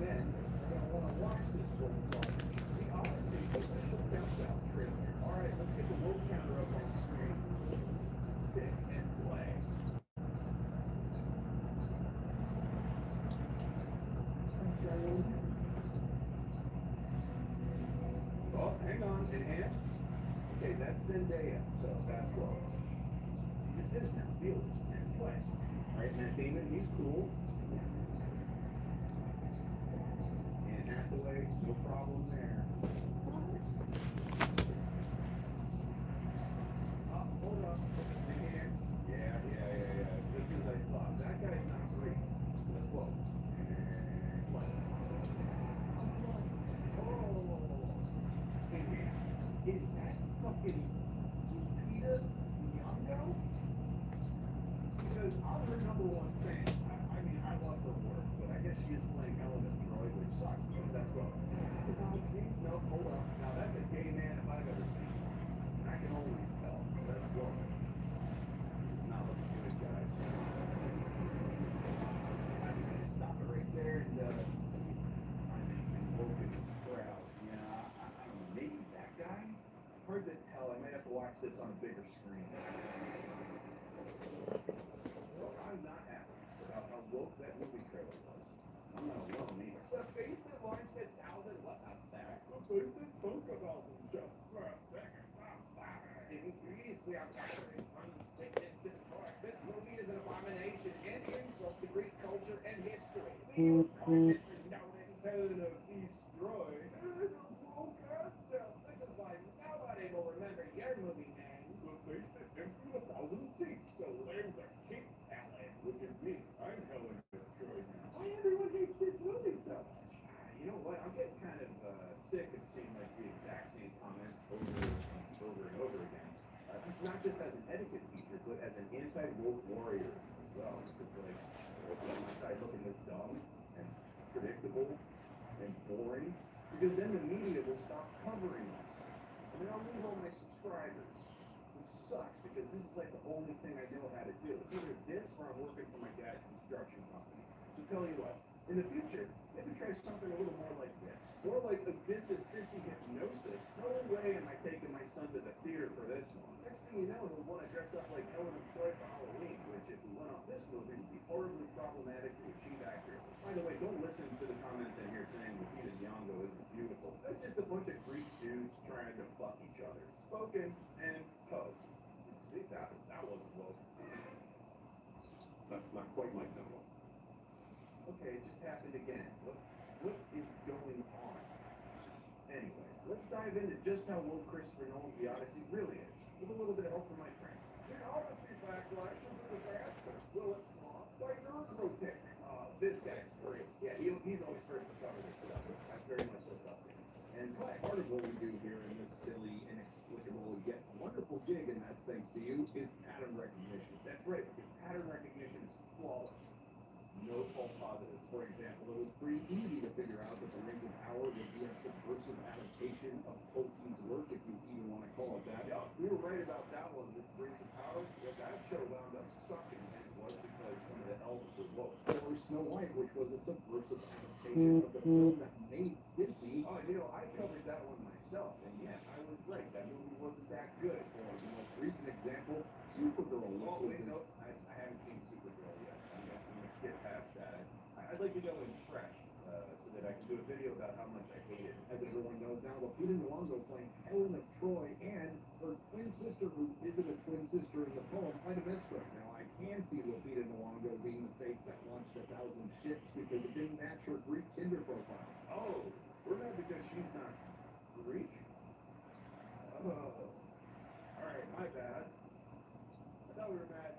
then you're going to want to watch this one called The Odyssey Official Countdown Trailer. All right, let's get the world counter up on the screen. Sit and play. Oh, hang on, enhance. Okay, that's Zendaya, so that's well. He just is now. Deal with it and play. All right, Matt Damon, he's cool. And Hathaway, no problem there. Hold up. Enhance. Yeah. Just as I thought. That guy's not great. Let's go. And play. Oh. Enhance. Is that fucking Lupita Nyong'o? Because I'm her number one fan. I mean, I love her work, but I guess she is playing Helen of Troy, which sucks because that's what. No, hold up. Now that's a gay man if I've ever seen one. And I can always tell. So that's good. This is not looking good, guys. I'm just gonna stop it right there and see if I'm anything woke in this crowd. Yeah, I don't know. Maybe that guy? Hard to tell. I might have to watch this on a bigger screen. Well, I'm not happy about how woke that movie trailer was. I'm not alone either. The Basement launched 1,000. What a fact. The Basement Soca album just for a second. In Greece, we are gathering tons to take this to the court. This movie is an abomination and insult to Greek culture and history. The court is renowned Helen of Destroy. This is why nobody will remember your movie name. The Basement emptied 1,000 seats, so there's the king Helen. Look at me. I'm Helen of Troy now. Why everyone hates this movie so much? You know what? I'm getting kind of sick of seeing like the exact same comments over and over again. Not just as an etiquette teacher, but as an anti-woke warrior as well. It's like, on my side looking this dumb and predictable and boring, because then the media will stop covering us. And then I'll lose all my subscribers, which sucks because this is like the only thing I know how to do. It's either this or I'm working for my dad's construction company. So tell you what, in the future, maybe try something a little more like this. More like the This Is Sissy Hypnosis. No way am I taking my son to the theater for this one. Next thing you know, he'll want to dress up like Helen of Troy for Halloween, which if we went off this movie would be horribly problematic to achieve accurately. By the way, don't listen to the comments in here saying Lupita Nyong'o isn't beautiful. That's just a bunch of Greek dudes trying to fuck each other. Spoken and posed. See, that wasn't woke. Not quite like that one. Okay, it just happened again. What is going on? Anyway, let's dive into just how woke Christopher Nolan's The Odyssey really is, with a little bit of help from my friends. The Odyssey backlash is a disaster. Will it flop? By Nerdrotic. This guy's great. Yeah, he's always first to cover this stuff. I very much look up to him. And part of what we do here in this silly, inexplicable, yet wonderful gig, and that's thanks to you, is pattern recognition. That's right, because pattern recognition is flawless. No false positives. For example, it was pretty easy to figure out that The Rings of Power would be a subversive adaptation of Tolkien's work, if you even want to call it that. Yeah, we were right about that one with Rings of Power. Yeah, that show wound up sucking, and it was because some of the elves were woke. Or Snow White, which was a subversive adaptation of the film that made Disney. Oh, I covered that one myself, and yeah, I was right. That movie wasn't that good. Or the most recent example, Supergirl. I haven't seen Supergirl yet. I'm gonna skip past that. I'd like to go in fresh, so that I can do a video about how much I hate it. As everyone knows now, Lupita Nyong'o playing Helen of Troy and her twin sister, who isn't a twin sister in the poem, Clytemnestra. Now, I can see Lupita Nyong'o being the face that launched 1,000 ships because it didn't match her Greek Tinder profile. Oh, we're mad because she's not Greek? Oh. Alright, my bad. I thought we were mad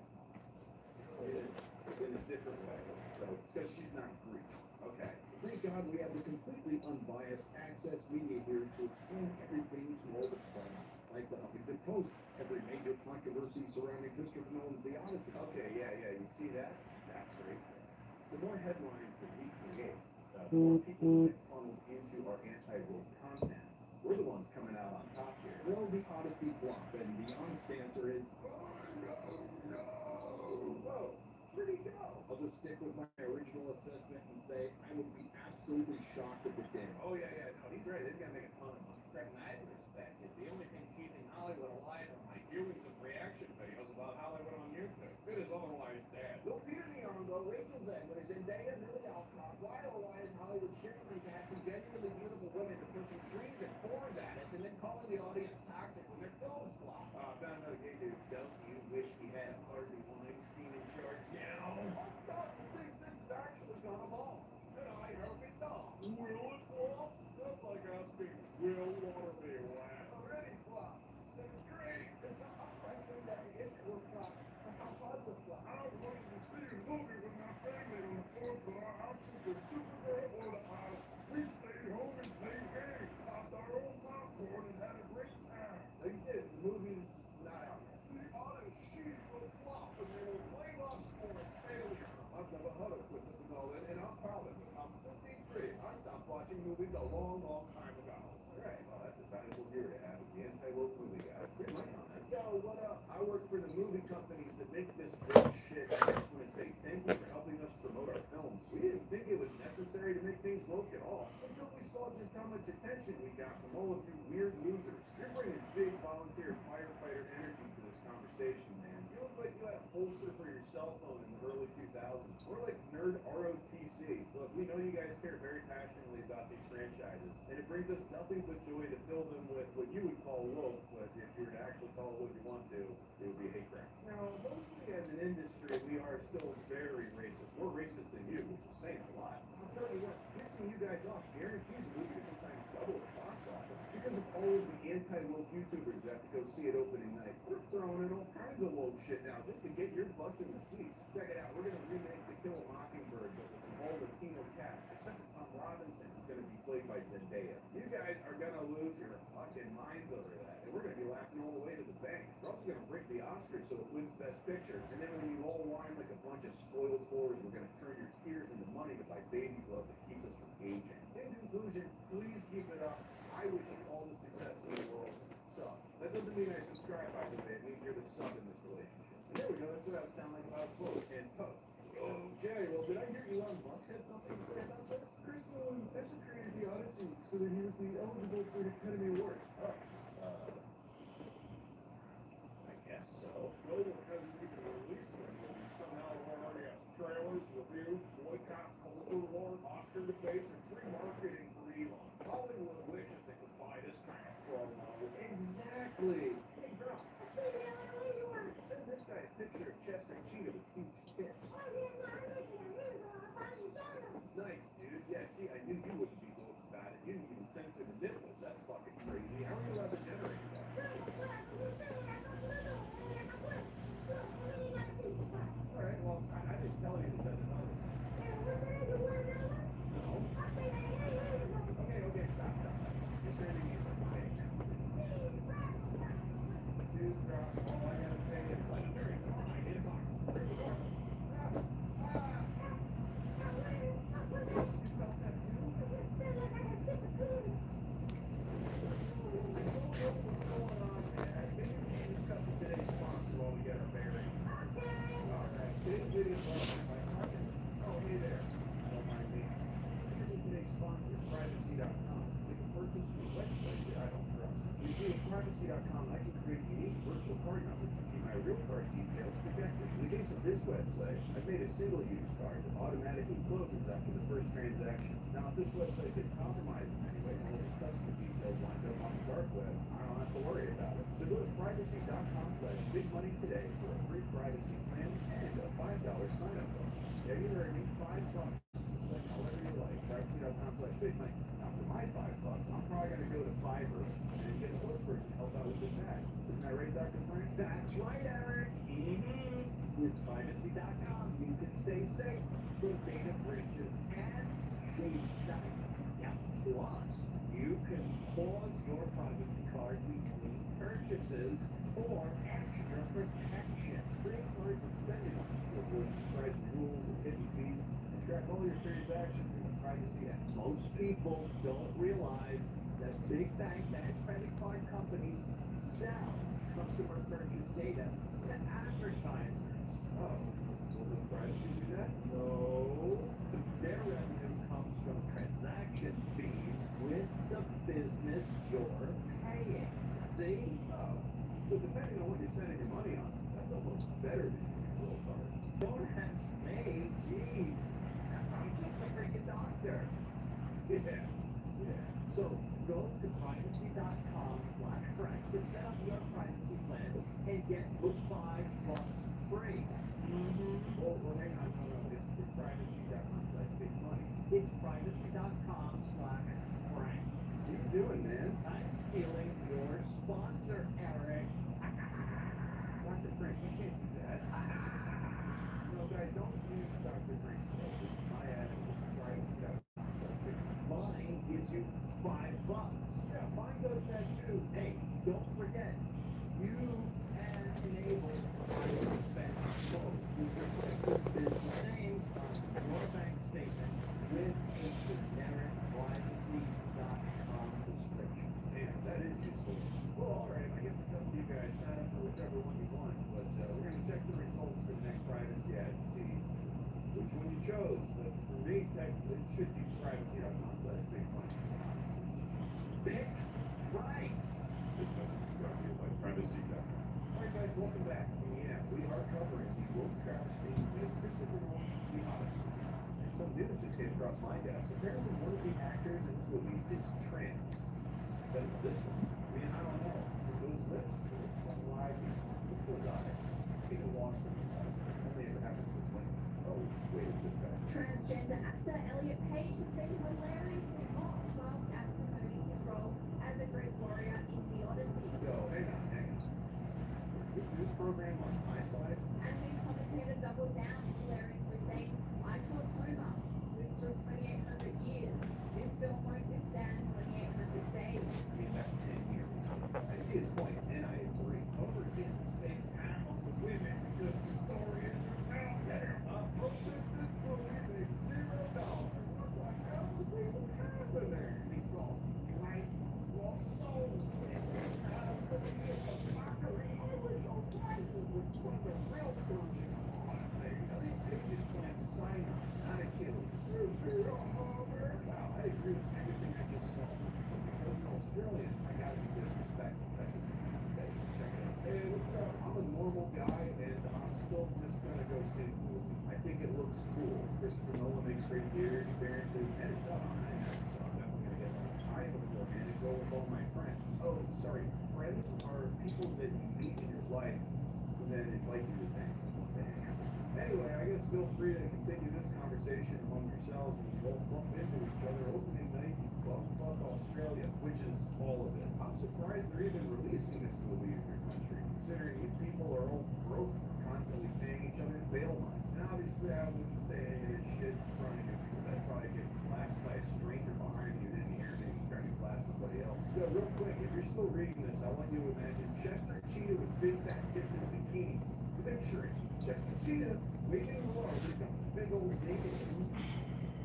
in a different way. So it's because she's not Greek. Okay. Thank God we have the completely unbiased access media here to explain everything to all the points, like the Huffington Post, every major controversy surrounding Christopher Nolan's The Odyssey. Okay, yeah, you see that? That's great. The more headlines that we create, the more people get funneled into our anti-woke content. We're the ones coming out on top here. Will The Odyssey flop? And the honest answer is, oh, no. Whoa, where'd he go? I'll just stick with my original assessment and say I would be absolutely shocked if it did. Oh, yeah, no, he's right. They're gonna make a ton of money. From that perspective, the only thing keeping Hollywood alive are my viewings of reaction videos about Hollywood on YouTube. It is otherwise dead. Look, Peter Nyong'o, Rachel Zegler, Zendaya, Millie Alcott, Why Elias, Hollywood cheerfully casting genuinely beautiful women to pushing 3s and 4s at us and then calling the audience toxic when their films flop. Found another gay dude. Don't you wish we had Harvey Weinstein in charge now? I'm starting to think this is actually gonna ball. And I hope it does. Will it flop? That's like asking, will water be wet? Already flop. That's great. It's not wrestling that if it will flop, or how hard will flop. I wanted to see a movie with my family on the 4th, but our options were Superman or the Odyssey. We stayed home and played games, popped our own popcorn, and had a great time. No, you did. The movie's not out yet. The Odyssey will flop, and they will blame us for its failure. I've never heard of Christopher Nolan, and I'm proud of it. I'm 53. I stopped watching movies a long time ago. Right, well, that's a valuable gear to have as the anti-woke movie guy. Great money on that. Yo, what up? I work for the movie companies that make this great shit. I just want to say thank you for helping us promote our films. We didn't think it was necessary to make things woke at all until we saw just how much attention we got from all of you weird losers. You're bringing big volunteer firefighter energy to this conversation, man. You look like you had a holster for your cell phone in the early 2000s. We're like nerd ROTC. Look, we know you guys care very passionately about these franchises, and it brings us nothing but joy to fill them with what you would call woke, but if you were to actually call it what you want to, it would be hate crime. Now, mostly as an industry, we are still very racist. More racist than you, which is saying a lot. I'll tell you what, pissing you guys off guarantees a movie to sometimes double its box office. Because of all of the anti-woke YouTubers that have to go see it opening night, we're throwing in all kinds of woke shit now just to get your butts in the seats. Check it out, we're going to remake To Kill a Mockingbird, but with an all-Latino cast, except for Tom Robinson, who's going to be played by Zendaya. You guys are going to lose your fucking minds over that, and we're going to be laughing all the way to the bank. We're also going to break the Oscars so it wins Best Picture, and then when you all whine like a bunch of spoiled whores, we're going to turn your tears into money to buy baby blood that keeps us from aging. In conclusion, please keep it up. I wish you all the success in the world. Sub. That doesn't mean I subscribe, by the way. It means you're the sub in this relationship. And there we go. That's what I would sound like if I was close and post. Okay, well, did I hear Elon Musk had something to say about this? Chris Nolan desecrated the Odyssey so that he would be eligible for an Academy Award. Oh, I guess so. No, because we can release them. Somehow already has trailers, reviews, boycotts, culture war, Oscar debates, and free marketing for Elon. Hollywood wishes they could buy this kind of promo. Exactly. Hey, girl. Send this guy a picture of Chester Cheetah with huge tits. Nice, dude. Yeah, see, I knew you wouldn't be woke about it. You didn't even censor the nipples. That's fucking crazy. How are you allowed to generate that? All right, well, I didn't tell you to send it over. No. Okay, stop. You're sending me some fake. Dude, all I gotta say is like, very fine. Hit him. Break the door. Privacy.com, I can create unique virtual card numbers to keep my real card details protected. In the case of this website, I've made a single-use card that automatically closes after the first transaction. Now, if this website gets compromised in any way, all these customer details wind up on the dark web. I don't have to worry about it. So go to privacy.com/bigmoney today for a free privacy plan and a $5 sign-up bonus. Yeah, you heard me, $5. Spend however you like. Privacy.com/bigmoney. Now, for my $5, I'm probably going to go to Fiverr and get a spokesperson to help out with this ad. Isn't that right, Dr. Frank? That's right, Eric. With Privacy.com, you can stay safe from data breaches and shady sites. Yeah. Plus, you can pause your privacy card between purchases for extra protection. Credit card and spending to avoid surprising rules and hidden fees and track all your transactions in the Privacy app. Most people don't realize that big banks and credit card companies sell customer purchase data to advertisers. Oh, will the privacy do that? service you're paying. See? Oh, so depending on what you're spending your money on, that's almost better than your little card. Don't ask me, jeez. I'm just a freaking doctor. Yeah, yeah. So go to privacy.com/Frank to set up your privacy plan and get $5 free. Well, hang on, no, it's privacy.com/big money. It's privacy.com/Frank. What are you doing, man? I'm stealing your sponsor, Eric. Dr. Frank, you can't do that. No, guys, don't use Dr. Frank's name. This is my ad, and it's privacy.com/big money. Mine gives you $5. Yeah, mine does that too. Hey, don't forget, you can enable private spend mode. Use your business names on your bank statement with a generic privacy.com description. Man, that is useful. Well, all right, I guess it's up to you guys. Sign up for whichever one you want, but we're going to check the results for the next privacy ad and see which one you chose. But for me, technically, it should be privacy.com/big money. Big Frank. This message is brought to you by privacy.com. All right, guys, welcome back. And yeah, we are covering the world travesty with Christopher Nolan's The Odyssey. And some news just came across my desk. Apparently, one of the actors in this movie is trans. But it's this one. I mean, I don't know. Those lips, the lips don't lie. Look at those eyes. People lost them. It only ever happens with women. Oh, wait, it's this guy. Transgender actor Elliot Page has been hilariously mocked whilst out promoting his role as a Greek warrior in The Odyssey. Yo, hang on, hang on. Is this news program on my side? And his commentator doubled down, hilariously saying, I told Homer, this took 2,800 years. This film won't withstand 2,800 days. I mean, that's 10 years. I see his point, and I agree. Over didn't spend time on the women because the story is out there. I posted this movie made $0. I'm like, how did we even happen there? He thought, white, lost souls. How could it be a mockery? I wish I would put the real version on there. I think Pages playing Simon, not Achilles. Seriously, oh, man. Wow, I agree with everything I just saw. Because an Australian, I gotta be disrespectful. That's just okay, check it out. Hey, what's up? I'm a normal guy, and I'm still just gonna go see the movie. I think it looks cool. Christopher Nolan makes great theater experiences, and it's on IMAX, so I'm definitely gonna get that. I am a cool man and go with all my friends. Oh, sorry, friends are people that you meet in your life who then invite you to things. Anyway, I guess feel free to continue this conversation among yourselves and both bump into each other. Opening night, Bumfuck Australia, which is all of it. I'm surprised they're even releasing this movie in your country, considering these people are all broke, constantly paying each other bail money. And obviously, I wouldn't say any of this shit in front of you because I'd probably get blasted by a stranger behind you than hear me trying to blast somebody else. Yo, real quick, if you're still reading this, I want you to imagine Chester Cheetah with big fat tits in a bikini. Picture it. Chester Cheetah waving along with a big old naked dude.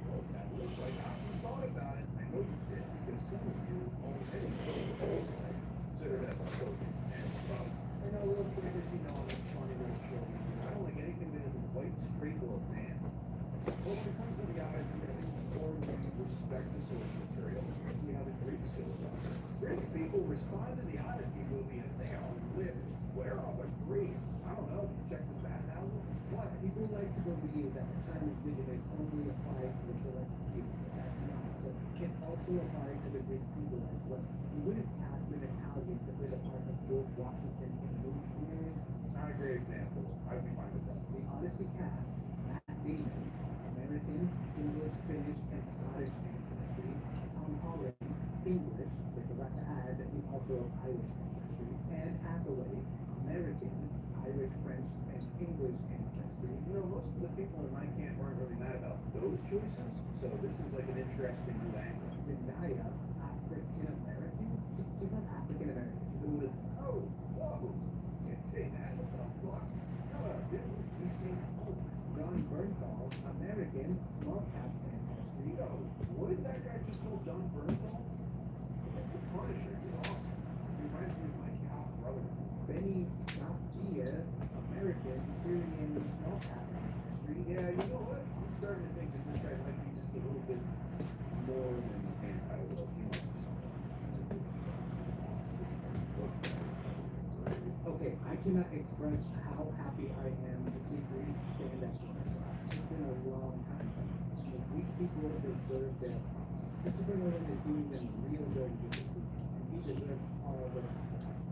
Oh, that looks like I thought about it. I know you did because some of you already consider that spoken and bumps. I know real quick as you know this funny little show. I don't like anything that is a white streak or a man. Well, when it comes to the Odyssey, I think it's important that you respect the source material and see how the Greeks feel about it. Greek people respond to the Odyssey movie and they all live. Where are the Greeks? I don't know. Check the bathhouses. What? People like to believe that the term indigenous only applies to the select few, but that's not so. It can also apply to the Greek people as well. You wouldn't cast an Italian to play the part of George Washington in the movie. Not a great example. I'd be fine with that. The Odyssey cast, Matt Damon, American, English, Finnish, and Scottish ancestry. Tom Holland, English, they forgot to add that he's also of Irish ancestry. Anne Hathaway, American, Irish, French, and English ancestry. You know, most of the people in my camp aren't really mad about those choices, so this is like an interesting new angle. Zendaya, African American? She's not African American. She's a little. Oh, whoa. Can't say that. What the fuck? No, dude. You see, John Bernthal, American, small cap ancestry. yo, what did that guy just call John Bernthal? That's a Punisher. He's awesome. He reminds me of my cop brother. Benny Safdie, American, Syrian, small cap ancestry. Yeah, you know what? I'm starting to think that this guy might be just a little bit more than anti-woke. He might be something. cannot express how happy I am to see Greece stand up for herself. It's been a long time coming. The Greek people deserve their props. Christopher Nolan is doing them real dirty this week, and he deserves all the credit.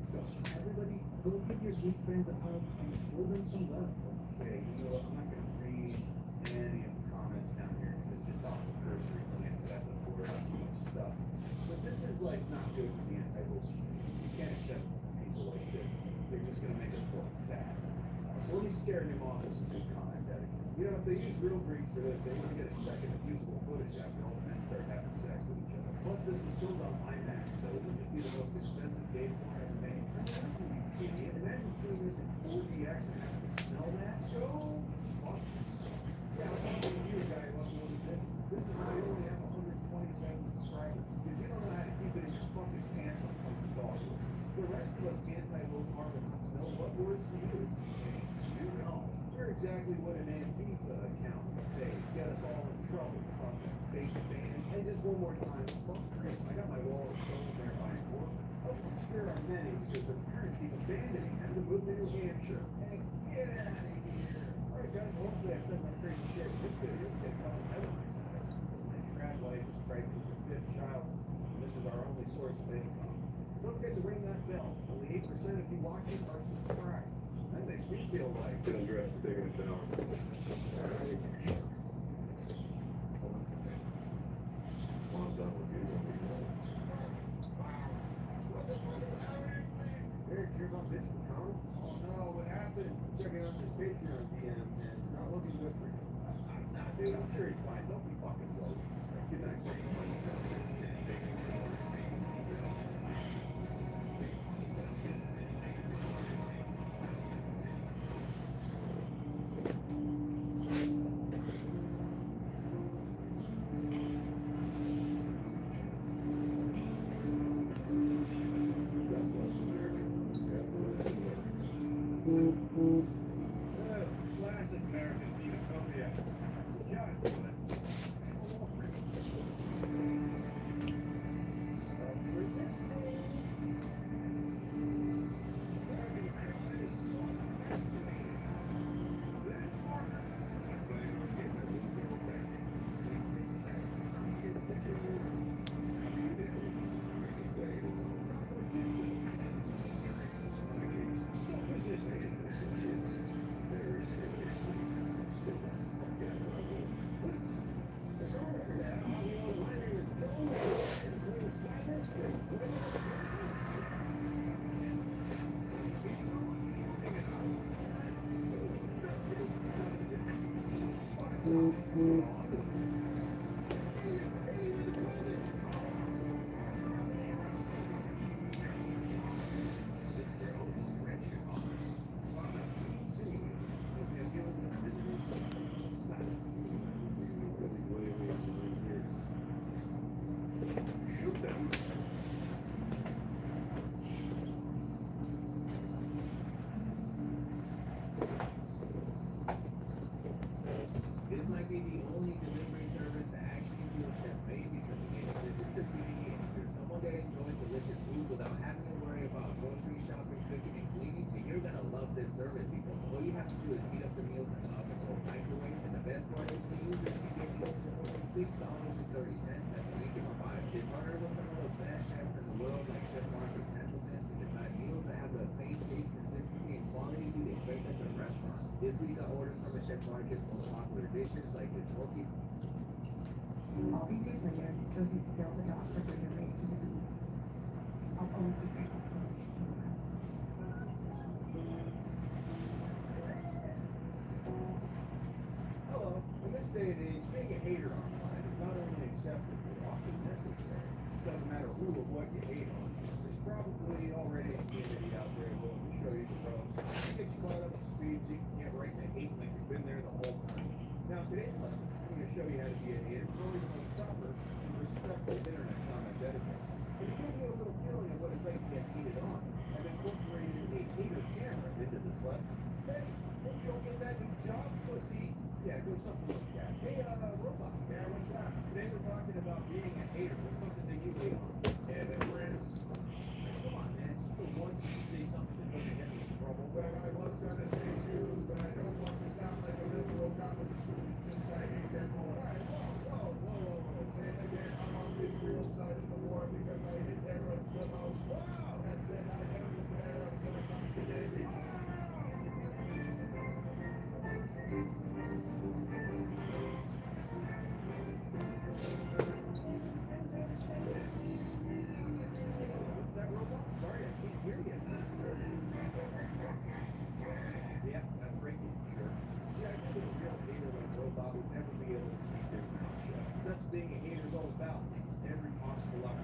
So everybody, go give your Greek friends a hug and show them some love. Okay, you know what, I'm not gonna read any of the comments down here, because just off the cursory glance at the board, too much stuff. But this is like not good for the anti-woke community. You can't accept people like this. They're just gonna make us look bad. So let me scare him off with some good comment dedicated. You know, if they use real Greeks for this, they wanna get a second of usable footage after all the men start having sex with each other. Plus, this was filmed on IMAX, so it would just be the most expensive game porn ever made. I mean, listen, you idiot. Imagine seeing this in 4DX and having to smell that. Go fuck yourself. Yeah, I'm talking to you, guy who uploaded this. This is why you only have 127 subscribers. Because you don't know how to keep it in your fucking pants when it comes to dog listens. The rest of us anti-woke Marvin Hunts know what words to use. You know. We're exactly what an Antifa account would say. Get us all in trouble. Fucking fake band. And just one more time, fuck Chris. I got my wall of stone there by work. Oh, there are many because their parents keep abandoning them to move to New Hampshire. Hey, get out of here. Alright guys, hopefully I said my crazy shit in this video. Get caught in headlines. My trad wife is pregnant with her 5th child. And this is our only source of income. Don't forget to ring that bell. Only 8% of you watching are subscribed. That makes me feel like Get undressed, taking it down. When I'm done with you, let me know. Eric, you're about bitch McConnell? Oh no, what happened? I'm checking out this Patreon DM and it's not looking good for you. Nah, dude, I'm sure he's fine. Don't be fucking low. Good night. God bless America. God bless America. Classic American xenophobia. God damn it. Stop resisting. American crime is so fascinating. That part, I'm going to get a little bit back. Shoot them. This might be the only delivery service that actually feels chef made because again, if this is the beauty and if you're someone that enjoys delicious food without having to worry about grocery shopping, cooking, and cleaning, then you're gonna love this service because all you have to do is heat up the meals in the oven or microwave, and the best part is the users can get meals for only $6.30. That's when you can buy. They partner with some of the best chefs in the world like Chef Marcus Samuelson to decide meals that have the same taste, consistency, and quality you'd expect at the restaurants. This week I ordered some of Chef Marcus' most popular dishes like his smoky. All these years later, Josie's still the dog for bigger raised to the beat. I'll always be grateful for what she came from. Hello. In this day and age, being a hater online is not only accepted but often necessary. It doesn't matter who or what you hate on. There's probably already a community out there willing to show you the ropes, get you caught up to speed so you can get right into hating like you've been there the whole time. Now, in today's lesson, I'm going to show you how to be a hater, probably the most proper and respectful internet comment etiquette. But to give you a little feeling of what it's like to get hated on, I've incorporated a hater camera into this lesson. Hey, hope you don't get that new job, pussy. Yeah, go something like that. Hey, robot, man, what's up? Today we're talking about being a hater. What's something that you hate on? And then Rance. Come on, man, just for once you say something that doesn't get me in trouble. Well,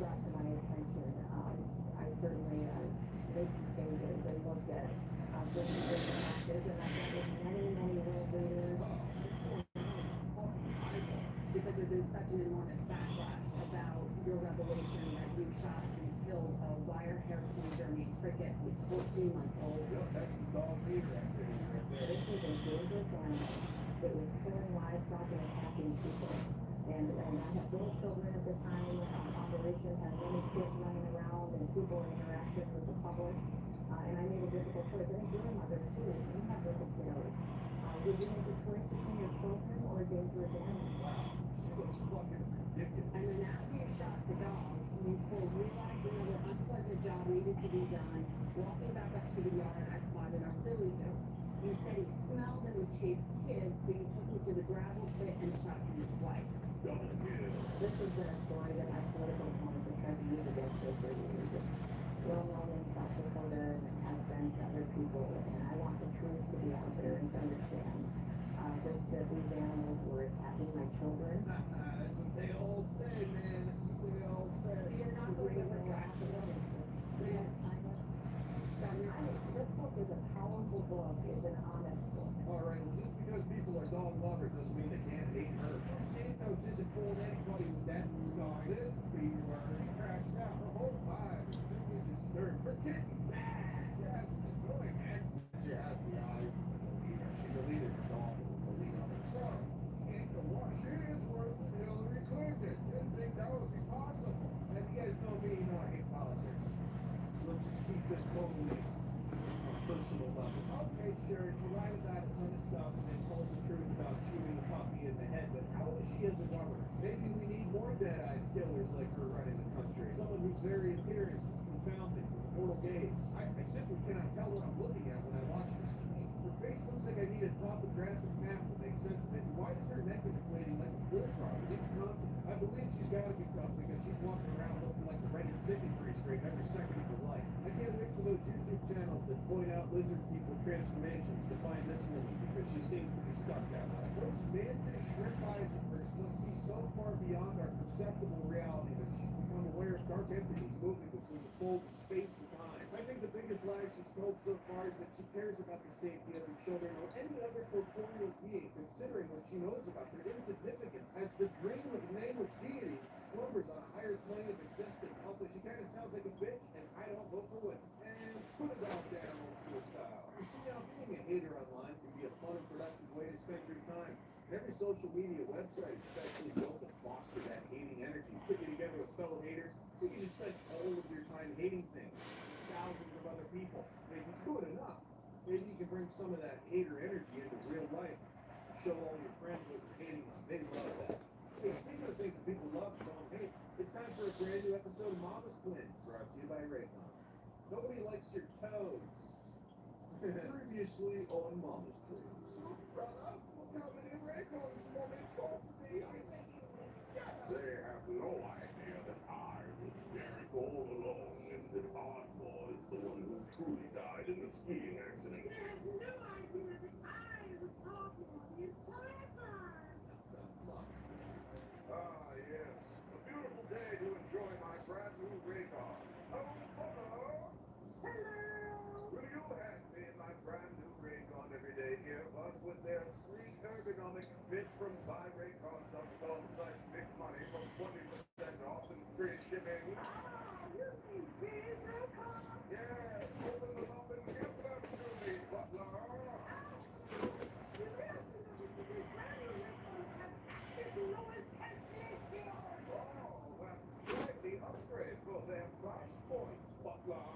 brought to my attention, I certainly made some changes and looked at different practices, and I've met with many world leaders because there's been such an enormous backlash about your revelation that you shot and killed a wire-haired pointer named Cricket, who's 14 months old. Yep, that's some dog feeder activity right there. This was a dangerous animal that was killing livestock and attacking people. And I had little children at the time. Operation had many kids running around and people interacting with the public. And I made a difficult choice. I think you're a mother too. You have little kiddos. Would you make a choice between your children or a dangerous animal? Wow, she looks fucking ridiculous. And then after you shot the dog, you realized another unpleasant job needed to be done. Walking back up to the yard, I spotted our billy goat. You said he smelled and would chase kids, so you took him to the gravel pit and shot him twice. This has been a story that my political opponents have tried to use against me for years. It's well known in South Dakota and it has been to other people, and I want the truth to be out there and to understand that these animals were attacking my children. That's what they all say, man. That's what they all say. So you're not going to retract the This book is a powerful book. It's an honest book. All right, well, just because people are dog lovers doesn't mean they can't hate her. George Santos isn't fooling anybody with that disguise. This beaver, she crashed out. Her whole vibe is simply disturbed. Her kitten, mad. Yeah, she's annoying, and she has the eyes of a leader. She's a leader, the dog will believe on her son. She ain't the one. She is worse than Hillary Clinton. Didn't think that would be possible. And you guys know me, you know I hate politics. So let's just keep this totally personal level. Okay, sure, she lied about a ton of stuff and then told the truth about shooting a puppy in the head, but how is she as a governor? Maybe we need more dead-eyed killers like her running the country. Someone whose very appearance is confounded with a mortal gaze. I simply cannot tell what I'm looking at when I watch her speak. Her face looks like I need a topographic map to make sense of it. Why is her neck inflating like a bullfrog with each consonant? I believe she's got to be tough because she's walking around looking like the Reddit sticky freeze rate every second of her life. I can't wait for those YouTube channels that point out lizard people transformations to find this woman because she seems to be stuck that way. Those mantis shrimp eyes of hers must see so far beyond our perceptible reality that she's become aware of dark entities moving between the folds of space and time. I think the biggest lie she's told so far is that she cares about the safety of her children or any other corporeal being, considering what she knows about their insignificance as the dream of a nameless deity that slumbers on a higher plane of existence. Also, she kind of sounds like a bitch, and I don't vote for women. And put a dog down old school style. You see, now being a hater online can be a fun and productive way to spend your time. And every social media website is specially built to foster that hating energy. Put you together with fellow haters, you can just spend all of your time hating things. Thousands of other people. And if you do it enough, maybe you can bring some of that hater energy into real life and show all your friends what you're hating on. They love that. Hey, speaking of things that people love, hey, it's time for a brand new episode of Mama's Twins, brought to you by Raycon. Nobody likes your toes. Previously on Mama's Twins. Brother, we're coming in Raycon's morning call to me. They have no idea that I was there all along and that I was the one who truly died in the skiing accident. He has no idea that I was talking the entire time. Ah, yes. A beautiful day to enjoy my brand new Raycon. Oh, hello. Will you hand me my brand new Raycon everyday earbuds with their sleek ergonomic fit from buyraycon.com/big money for 20% off and free shipping? You mean these Raycon? Yes, open them up and give them to me, butler. You also notice that these brand new Raycons have active noise cancellation. Oh, that's quite the upgrade for their price point, butler.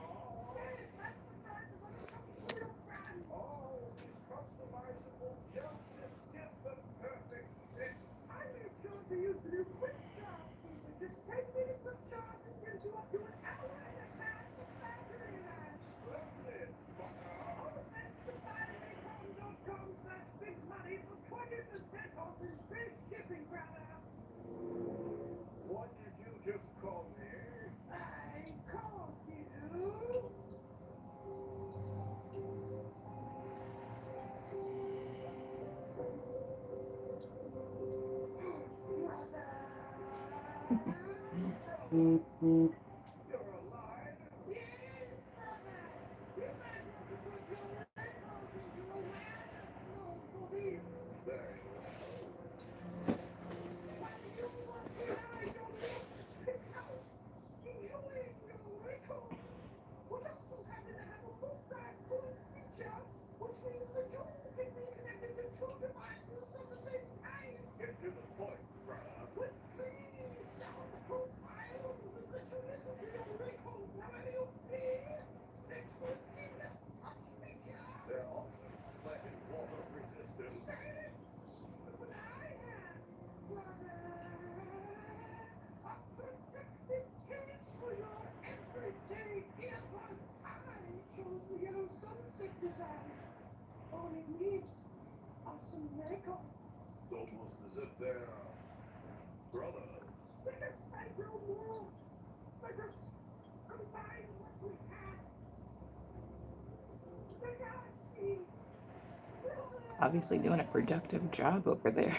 Yes, that's the price of what's coming to your brand. Oh, these customizable gel tips give the perfect fit. I made sure to use the new quick charge feature. Just 10 minutes of charge and gives you up to an hour and a half of battery life. Splendid, butler. Oh, thanks to buyraycon.com/big money for 20% off and free shipping, brother. What did you just call me? I called you. Brother. alive? Yes, brother. You might want to put your records into awareness mode for this. Very well. Why do you walk behind your big house, enjoying your records, which also happen to have a move-back point feature, which means the jewel can be connected to two devices at the same time? Get to the point, brother. With clean soundproof files that let you listen to your records whenever you please, thanks to a seamless touch feature. They're also sweat and water resistant. Silence! But I have, brother, a protective case for your everyday earbuds. I chose the yellow sunset design. All it needs are some makeup. It's almost as if they're brothers. Because I grow more. Because combine what we have. Let us be brothers. Obviously doing a productive job over there.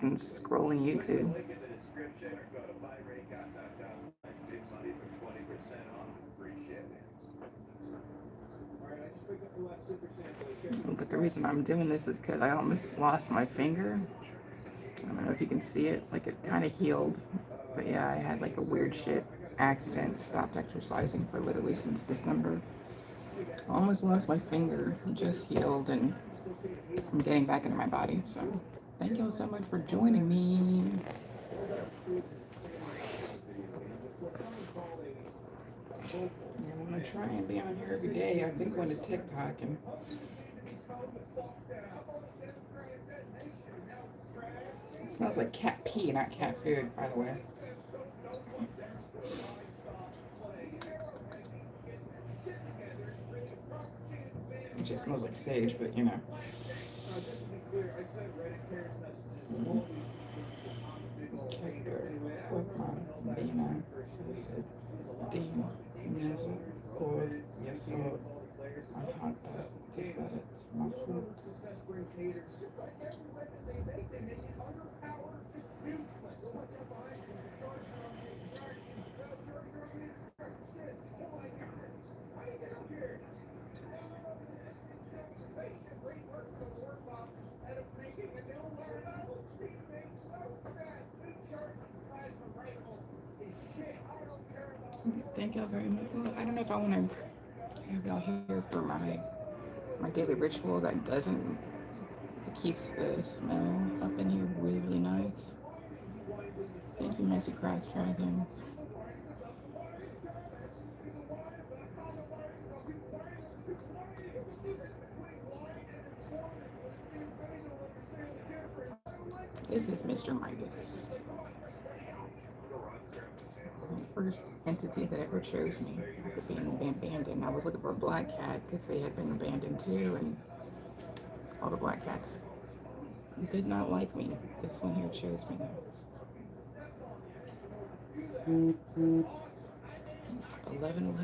And scrolling YouTube. Link in the description or go to buyraycop.com/big money for 20% off and free shipping. Alright, I just picked up the last super sample. But the reason I'm doing this is because I almost lost my finger. I don't know if you can see it, like it kind of healed. But yeah, I had like a weird shit accident, stopped exercising for literally since December. Almost lost my finger, just healed, and I'm getting back into my body. So thank you all so much for joining me. I'm gonna try and be on here every day. I've been going to TikTok, and it smells like cat pee, not cat food, by the way. It just smells like sage, but you know. Just to be clear, I said Reddit cares messages. All these Check their Pokemon Dina, Dean, Nessa, or Yesod, Ahata, Tiferet, Mafu. success brings haters. It's like every weapon they make it underpowered to useless. So watch out behind you to charge her on the extraction. Charge her on the extraction. Shit. Oh my god. How do you get up here? Patient rework the work off instead of making a new level. Speed makes no sense. New charging plasma rifle is shit. I don't care about Thank y'all very much. Well, I don't know if I want to have y'all here for my daily ritual that doesn't, it keeps the smell up in here really, really nice. Thank you, Messy Cross Dragons. This is Mr. Midas. The first entity that ever chose me after being abandoned. I was looking for a black cat because they had been abandoned too, and all the black cats did not like me. This one here chose me though. 11.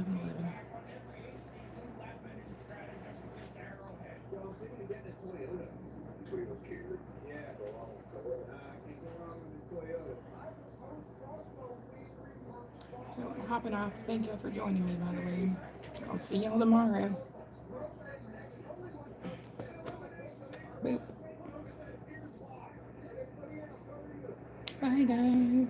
So hopping off. Thank y'all for joining me, by the way. I'll see y'all tomorrow. Boop. Bye, guys.